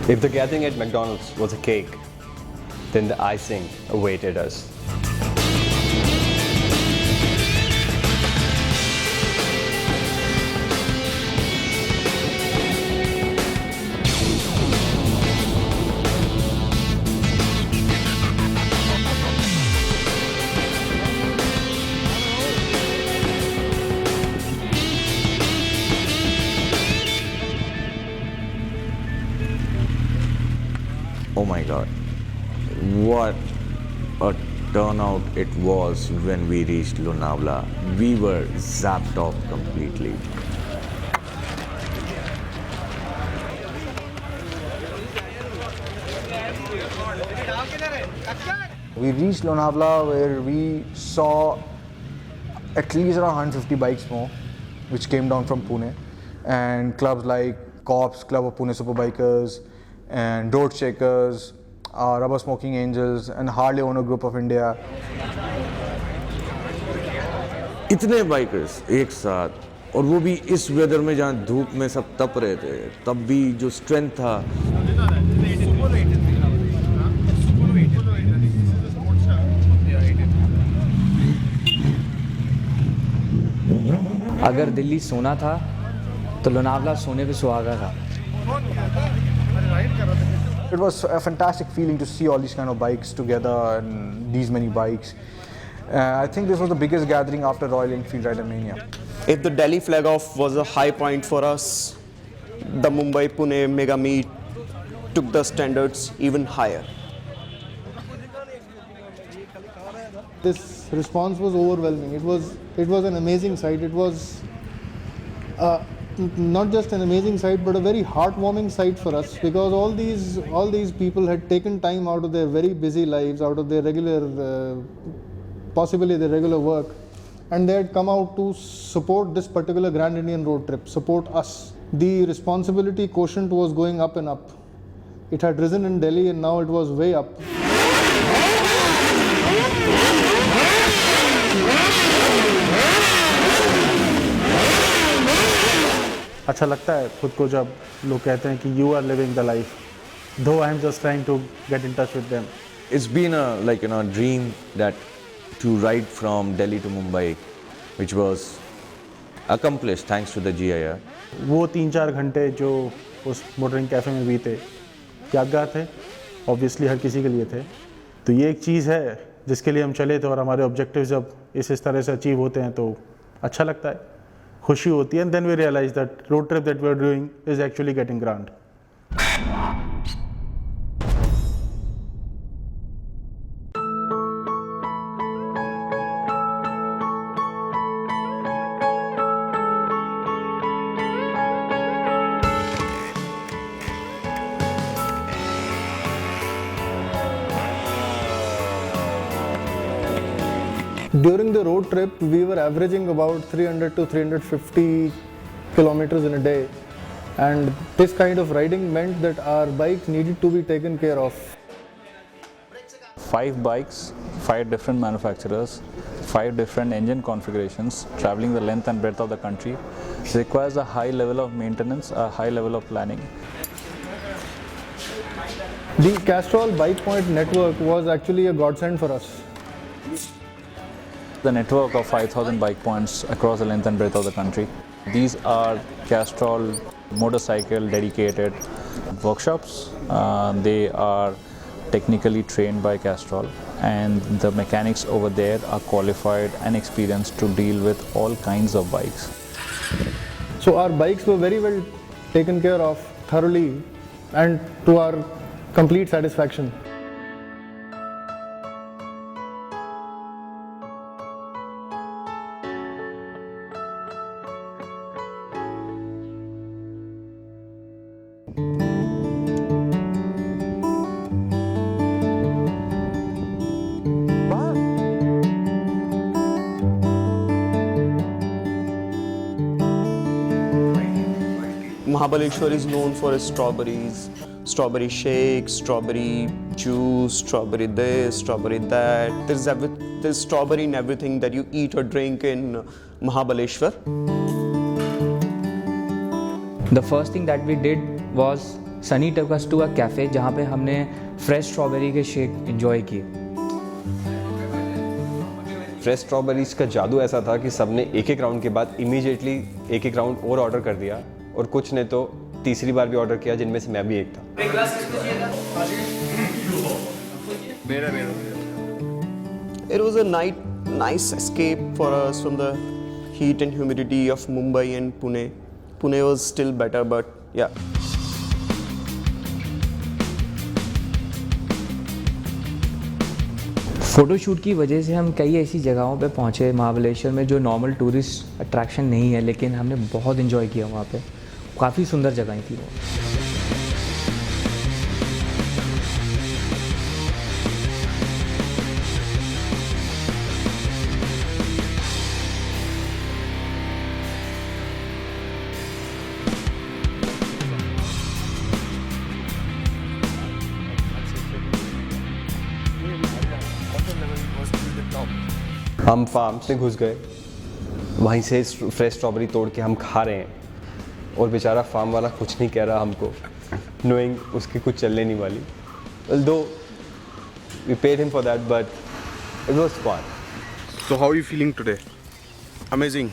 If the gathering at McDonald's was a cake, then the icing awaited us. Oh my God, what a turnout it was when we reached Lonavala. We were zapped off completely. We reached Lonavala where we saw at least around 150 bikes more, which came down from Pune, and clubs like Cops, Club of Pune Superbikers, and Road Shakers, Rubber Smoking Angels, and Harley Owner Group of India. इतने bikers एक साथ, और वो भी इस weather में जहाँ धूप में सब तप रहे थे, तब भी जो स्ट्रेंथ था. अगर दिल्ली सोना था तो लोनावला सोने पे सुहागा था. It was a fantastic feeling to see all these kind of bikes together and these many bikes. I think this was the biggest gathering after Royal Enfield Ridermania. If the Delhi flag off was a high point for us, the Mumbai-Pune mega meet took the standards even higher. This response was overwhelming. It was an amazing sight. It was not just an amazing sight, but a very heartwarming sight for us, because all these people had taken time out of their very busy lives, out of their regular, possibly their regular work, and they had come out to support this particular Grand Indian road trip, support us. The responsibility quotient was going up and up. It had risen in Delhi and now it was way up. अच्छा लगता है खुद को जब लोग कहते हैं कि you are living the life, though I am just trying to get in touch with them. It's been a dream that to ride from Delhi to Mumbai, which was accomplished thanks to the GIR. वो 3-4 घंटे जो उस motoring cafe में बीते यादगार थे, obviously हर किसी के लिए थे. तो ये एक चीज़ है जिसके लिए हम चले थे, और हमारे ऑब्जेक्टिव जब इस तरह से अचीव होते हैं तो अच्छा लगता है, खुशी होती है. And then we realize that road trip that we are doing is actually getting grand. During the road trip, we were averaging about 300 to 350 kilometers in a day, and this kind of riding meant that our bikes needed to be taken care of. 5 bikes, 5 different manufacturers, 5 different engine configurations, traveling the length and breadth of the country. It requires a high level of maintenance, a high level of planning. The Castrol Bike Point network was actually a godsend for us. The network of 5,000 bike points across the length and breadth of the country. These are Castrol motorcycle dedicated workshops. They are technically trained by Castrol, and the mechanics over there are qualified and experienced to deal with all kinds of bikes. So our bikes were very well taken care of thoroughly and to our complete satisfaction. Mahabaleshwar is known for its strawberries, strawberry shakes, strawberry juice, strawberry this, strawberry that. There's strawberry in everything that you eat or drink in Mahabaleshwar. The first thing that we did was Sunny टकास्टुआ cafe, जहाँ पे हमने fresh strawberry के shake enjoy किए। Fresh strawberries का जादू ऐसा था कि सबने एक एक राउंड के बाद इमीडिएटली एक एक राउंड और ऑर्डर कर दिया, और कुछ ने तो तीसरी बार भी ऑर्डर किया, जिनमें से मैं भी एक था। It was a nice escape for us from the heat and humidity of Mumbai and Pune. Pune was still better, but yeah. Photoshoot की वजह से हम कई ऐसी जगहों पे पहुँचे महाबलेश्वर में जो नॉर्मल टूरिस्ट अट्रैक्शन नहीं है, लेकिन हमने बहुत इन्जॉय किया वहाँ पे। काफ़ी सुंदर जगहें थी वो। हम फार्म्स में घुस गए, वहीं से फ्रेश स्ट्रॉबेरी तोड़ के हम खा रहे हैं, और बेचारा फार्म वाला कुछ नहीं कह रहा हमको, नोइंग उसकी कुछ चलने नहीं वाली। Although we paid him for that, but it was fun. So how are you feeling today? Amazing.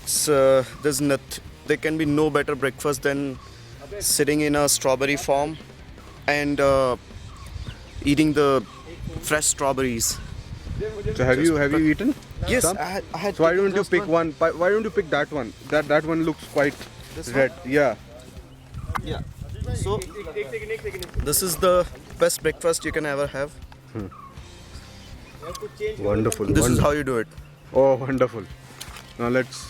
It's there can be no better breakfast than sitting in a strawberry farm and eating the fresh strawberries. So have you eaten? Yes, some? I had. So why don't you just pick one? Why don't you pick that one? That one looks quite red. Yeah. Yeah. So this is the best breakfast you can ever have. Wonderful. This is how you do it. Oh, wonderful. Now let's.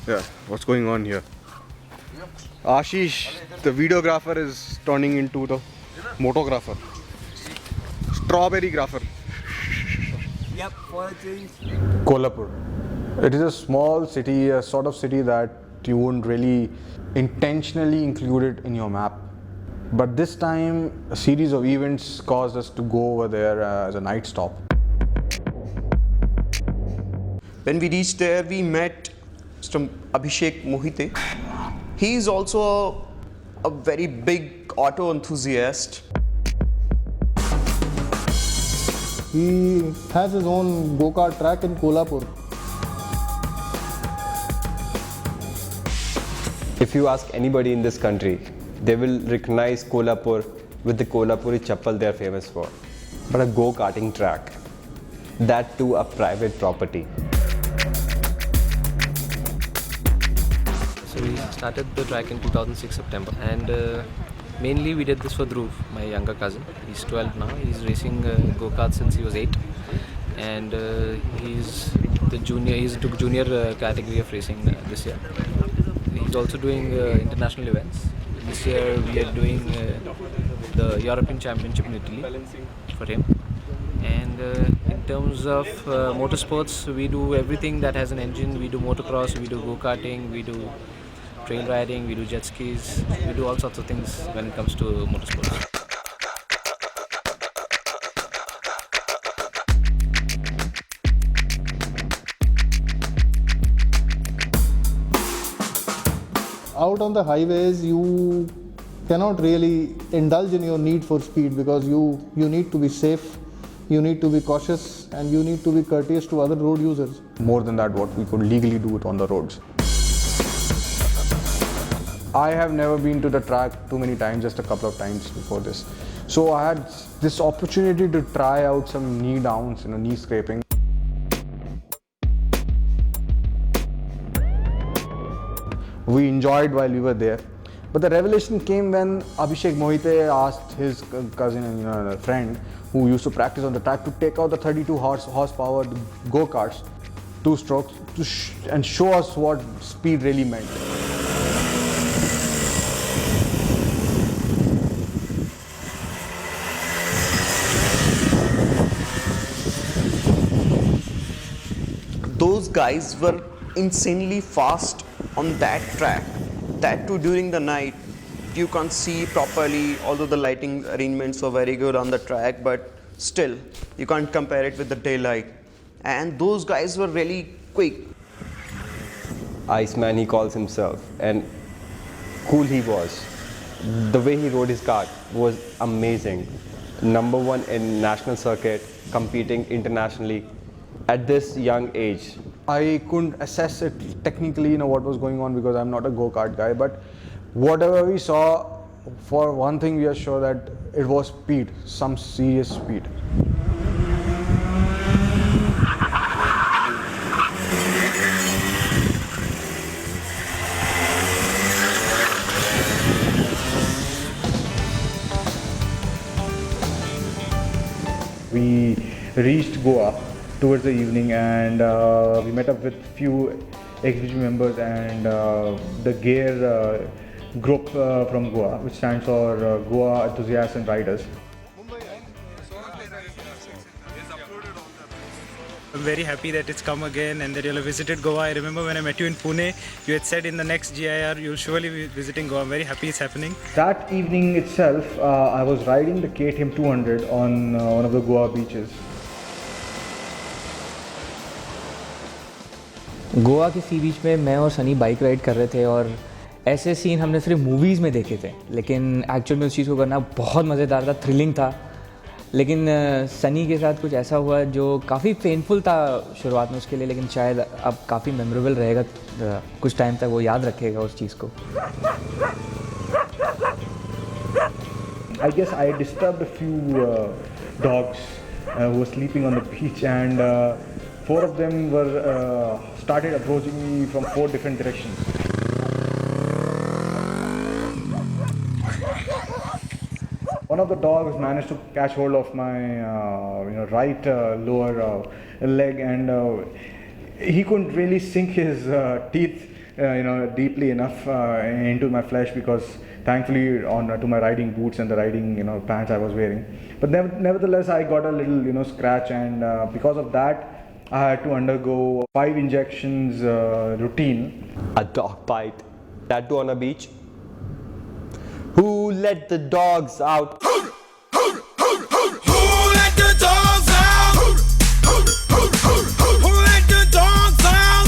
Yeah. What's going on here? Ashish, the videographer, is turning into the motographer. Strawberry grapher. Kolhapur. It is a small city, a sort of city that you wouldn't really intentionally include it in your map. But this time, a series of events caused us to go over there as a night stop. When we reached there, we met Mr. Abhishek Mohite. He is also a very big auto enthusiast. He has his own go-kart track in Kolhapur. If you ask anybody in this country, they will recognize Kolhapur with the Kolhapuri chappal they are famous for. But a go-karting track, that too a private property. So we started the track in 2006 September, and mainly we did this for Dhruv, my younger cousin. He's 12 now. He's racing go-kart since he was 8, and he's the junior. He's took junior category of racing this year. He's also doing international events. This year we are doing the European Championship in Italy for him. And in terms of motorsports, we do everything that has an engine. We do motocross, we do go-karting, we do trail riding, we do jet skis, we do all sorts of things when it comes to motorsports. Out on the highways, you cannot really indulge in your need for speed because you need to be safe, you need to be cautious, and you need to be courteous to other road users. More than that, what we could legally do it on the roads. I have never been to the track too many times, just a couple of times before this. So I had this opportunity to try out some knee downs, knee scraping. We enjoyed while we were there. But the revelation came when Abhishek Mohite asked his cousin and friend who used to practice on the track to take out the 32 horsepower go-karts, 2 strokes, and show us what speed really meant. Those guys were insanely fast on that track. That too during the night. You can't see properly, although the lighting arrangements were very good on the track, but still, you can't compare it with the daylight. And those guys were really quick. Iceman, he calls himself. And cool he was. The way he rode his kart was amazing. Number one in national circuit, competing internationally at this young age. I couldn't assess it technically, what was going on because I'm not a go-kart guy. But whatever we saw, for one thing, we are sure that it was speed, some serious speed. We reached Goa towards the evening, and we met up with few exhibition members and the GEAR group from Goa, which stands for Goa Enthusiasts and Riders. I'm very happy that it's come again and that you'll have visited Goa. I remember when I met you in Pune, you had said in the next GIR you'll surely be visiting Goa. I'm very happy it's happening. That evening itself, I was riding the KTM 200 on one of the Goa beaches. Goa के सी बीच में मैं और Sunny bike ride कर रहे थे और ऐसे scene हमने सिर्फ मूवीज़ में देखे थे, लेकिन एक्चुअल में उस चीज़ को करना बहुत मज़ेदार था, थ्रिलिंग था। लेकिन सनी के साथ कुछ ऐसा हुआ जो काफ़ी पेनफुल था शुरुआत में उसके लिए, लेकिन शायद अब काफ़ी मेमोरेबल रहेगा, कुछ टाइम तक वो याद रखेगा उस चीज़ को। I guess I disturbed a few dogs who were sleeping on the beach, and 4 of them were started approaching me from 4 different directions. One of the dogs managed to catch hold of my right lower leg, and he couldn't really sink his teeth deeply enough into my flesh, because thankfully to my riding boots and the riding pants I was wearing. But nevertheless, I got a little scratch, and because of that I had to undergo 5 injections routine. A dog bite, that too on a beach. Who let the dogs out? Who let the dogs out? Who let the dogs out?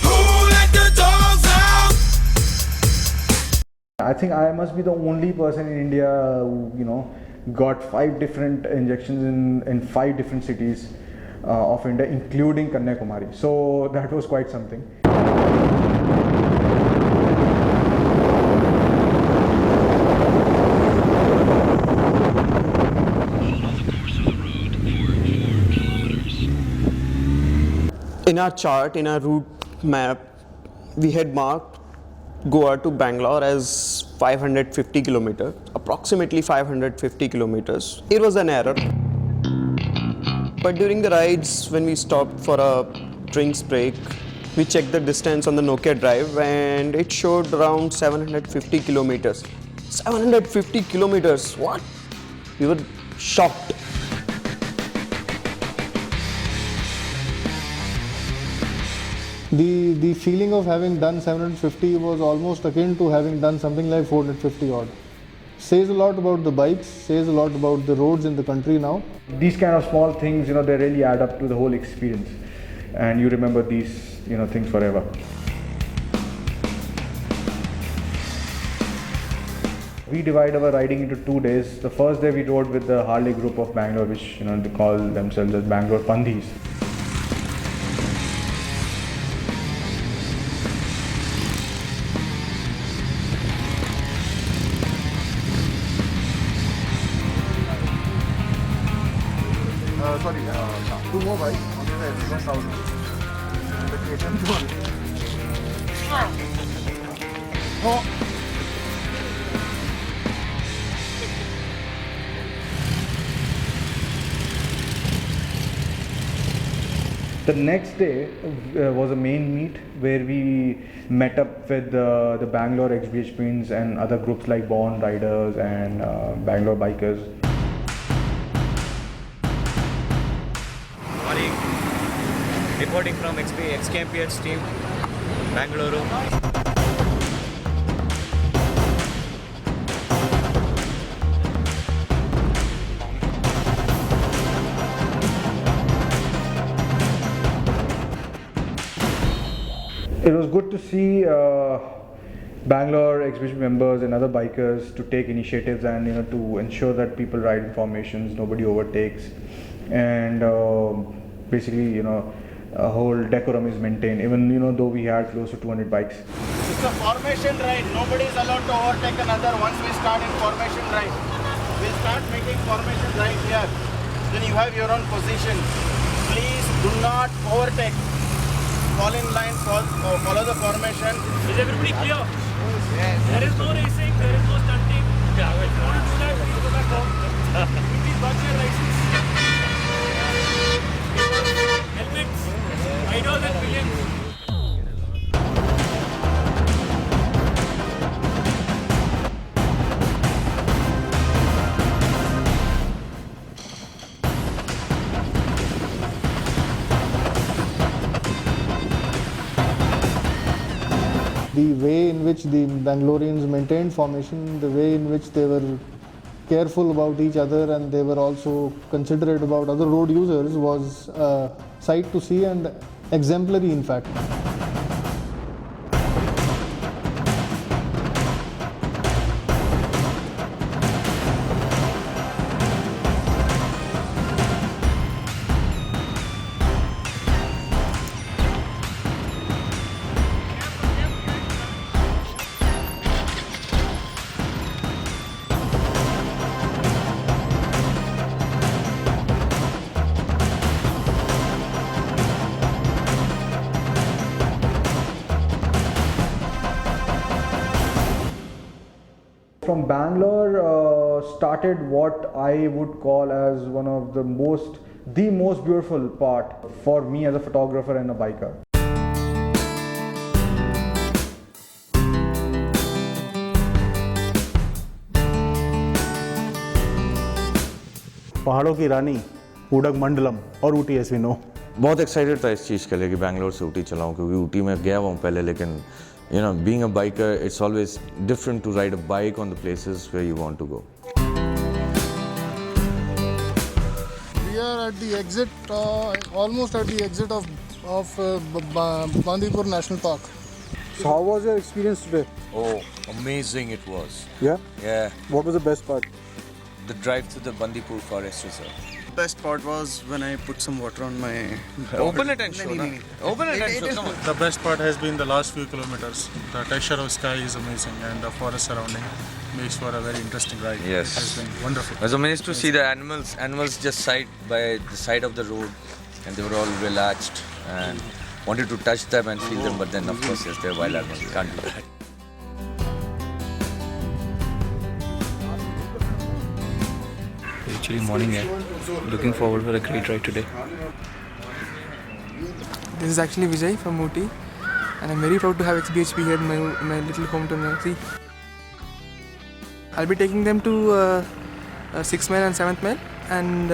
Who let the dogs out? I think I must be the only person in India who got 5 different injections in 5 different cities of India, including Kanyakumari. So that was quite something. In our chart, in our route map, we had marked Goa to Bangalore as 550 kilometers, approximately 550 kilometers. It was an error. But during the rides, when we stopped for a drinks break, we checked the distance on the Nokia Drive, and it showed around 750 kilometers. 750 kilometers, what? We were shocked. The feeling of having done 750 was almost akin to having done something like 450 odd. Says a lot about the bikes, says a lot about the roads in the country now. These kind of small things, they really add up to the whole experience, and you remember these, things forever. We divide our riding into 2 days. The first day we rode with the Harley group of Bangalore, which they call themselves as Bangalore Pandhis. Sorry, 2 more bikes. One is the SV1000 and the KTM 200. Oh. The next day was a main meet where we met up with the Bangalore XBH Twins and other groups like Born Riders and Bangalore Bikers. Morning. Reporting from XKMPH team, Bangalore. It was good to see Bangalore exhibition members and other bikers to take initiatives and to ensure that people ride in formations, nobody overtakes, and basically a whole decorum is maintained. Even though we had close to 200 bikes. It's a formation ride. Nobody is allowed to overtake another once we start in formation ride. We'll start making formation right here. Then you have your own position. Please do not overtake. Fall in line, follow the formation. Is everybody clear? Yes. There is no racing, there is no stunting. If you want to do that, please go back home. Please watch your license. Helmets, idols and villains. The way in which the Bangaloreans maintained formation, the way in which they were careful about each other and they were also considerate about other road users was a sight to see and exemplary in fact. From Bangalore started what I would call as one of the most beautiful part for me as a photographer and a biker. पहाड़ों की रानी उडगमंडलम और Ooty S we know. बहुत excited था इस चीज़ के लिए कि बैंगलोर से ऊटी चलाऊँ, क्योंकि ऊटी में गया हुआ हूँ पहले, लेकिन being a biker, it's always different to ride a bike on the places where you want to go. We are at the exit, almost at the exit of Bandipur National Park. So how was your experience today? Oh, amazing it was. Yeah? Yeah. What was the best part? The drive through the Bandipur Forest Reserve. Best part was when I put some water on my... Open it and show. Open it and show. Come on. The best part has been the last few kilometers. The texture of sky is amazing and the forest surrounding makes for a very interesting ride. Yes. It's been wonderful. I was amazed to see the animals just side by the side of the road, and they were all relaxed and wanted to touch them and feel them, but then of course yes, they're wild animals. You can't do that. Actually morning here. Looking forward for a great ride today. This is actually Vijay from Ooty, and I'm very proud to have XBHP here in my little hometown. See, I'll be taking them to 6th mile and 7th mile, and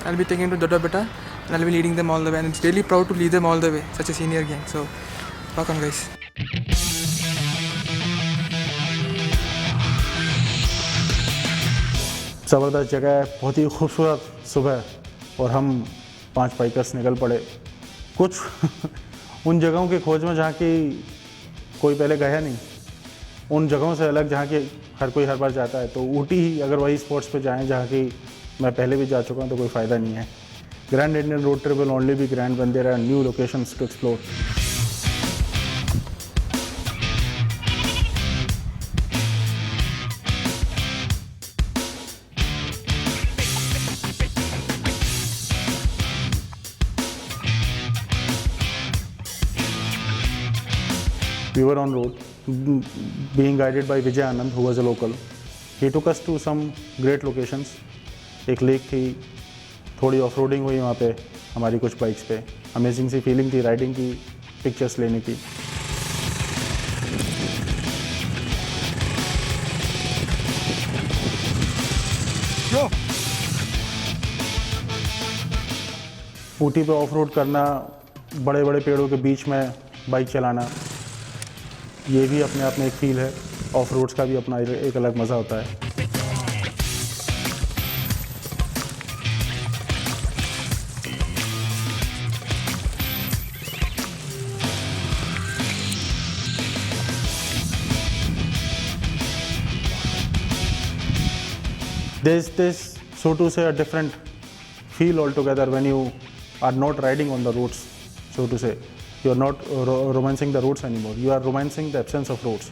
I'll be taking them to Dodda Betta, and I'll be leading them all the way. And it's really proud to lead them all the way. Such a senior gang. So, rock on, guys. ज़बरदस्त जगह है, बहुत ही खूबसूरत सुबह, और हम 5 bikers निकल पड़े कुछ उन जगहों की खोज में जहाँ की कोई पहले गया नहीं, उन जगहों से अलग जहाँ की हर कोई हर बार जाता है। तो ऊटी ही अगर वही स्पॉट्स पे जाएं जहाँ की मैं पहले भी जा चुका हूँ तो कोई फ़ायदा नहीं है। Grand Indian road trip will only be grand when there are new locations to explore. We were on road, being guided by Vijay Anand, who was a local. He took us to some great locations. एक lake थी, थोड़ी off roading हुई वहाँ पे हमारी कुछ bikes पे। Amazing सी feeling थी राइडिंग की, पिक्चर्स लेने की। ऊटी पे ऑफ रोड करना, बड़े बड़े पेड़ों के बीच में बाइक चलाना, ये भी अपने आप में एक फील है। ऑफ रोड्स का भी अपना एक अलग मज़ा होता है। there's this, so to say, a different feel altogether when you are not riding on the roads, so to say. You are not romancing the roads anymore. You are romancing the absence of roads.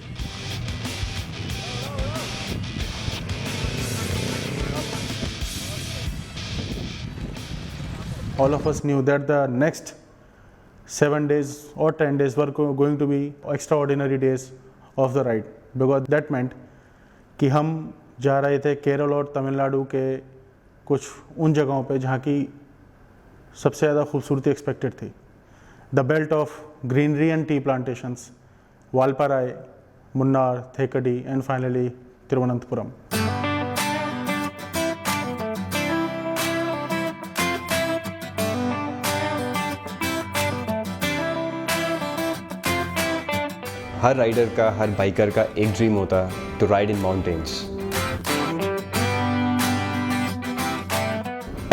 All of us knew that the next 7 days or 10 days were going to be extraordinary days of the ride, because that meant कि हम जा रहे थे केरल और तमिलनाडु के कुछ उन जगहों पे जहाँ की सबसे ज़्यादा खूबसूरती एक्सपेक्टेड थी. The belt of greenery and tea plantations, Valparai, Munnar, Thekkady and finally Thiruvananthapuram. हर राइडर का, हर बाइकर का एक ड्रीम होता है to ride in mountains.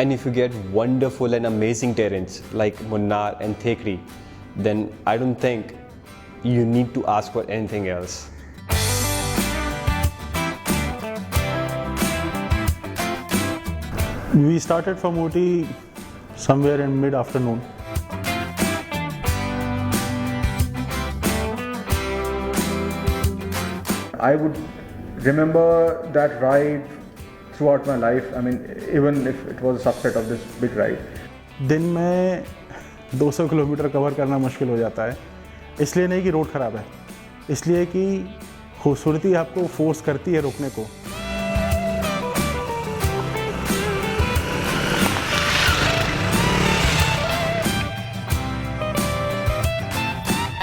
And if you get wonderful and amazing terrains like Munnar and Thekri, then I don't think you need to ask for anything else. We started from Ooty somewhere in mid-afternoon. I would remember that ride throughout my life. I mean, even if it was a subset of this big ride. दिन में 200 kilometre cover करना मुश्किल हो जाता है. इसलिए नहीं कि रोड ख़राब है, इसलिए कि खूबसूरती आपको फोर्स करती है रुकने को.